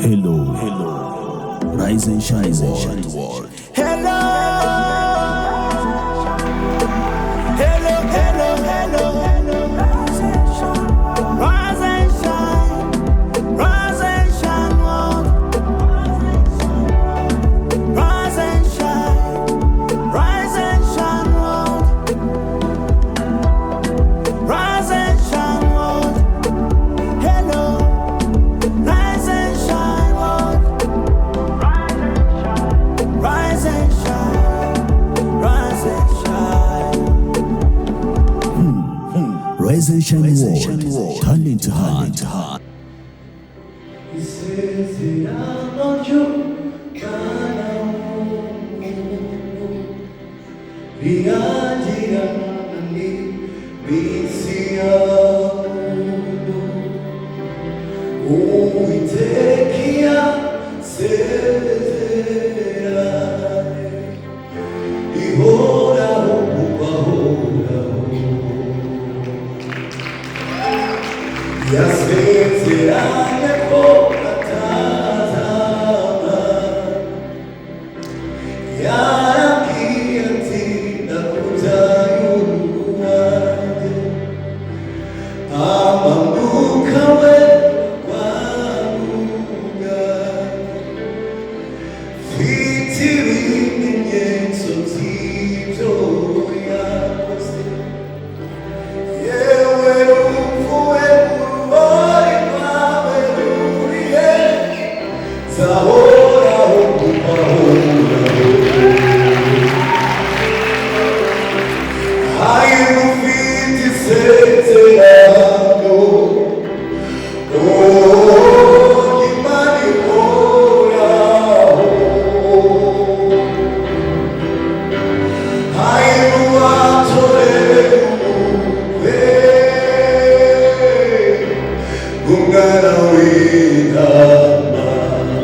Hello, rise and shine world. Hello, hello, hello, hello. Rise and shine, rise and shine, world. Rise and shine, rise and shine, world. Rise and shine, world. Hello, rise and shine, world. Rise and shine, rise and shine. Rise and shine world. Turn into heart.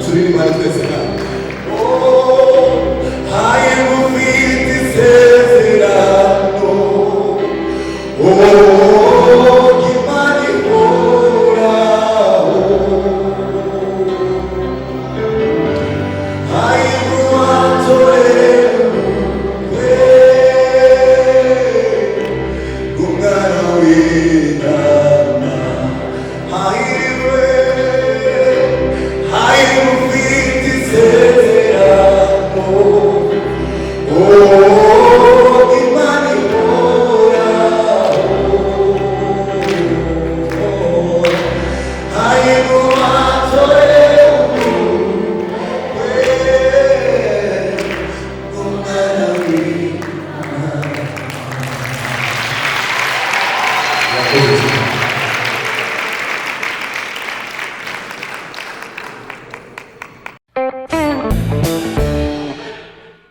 주님 말씀에서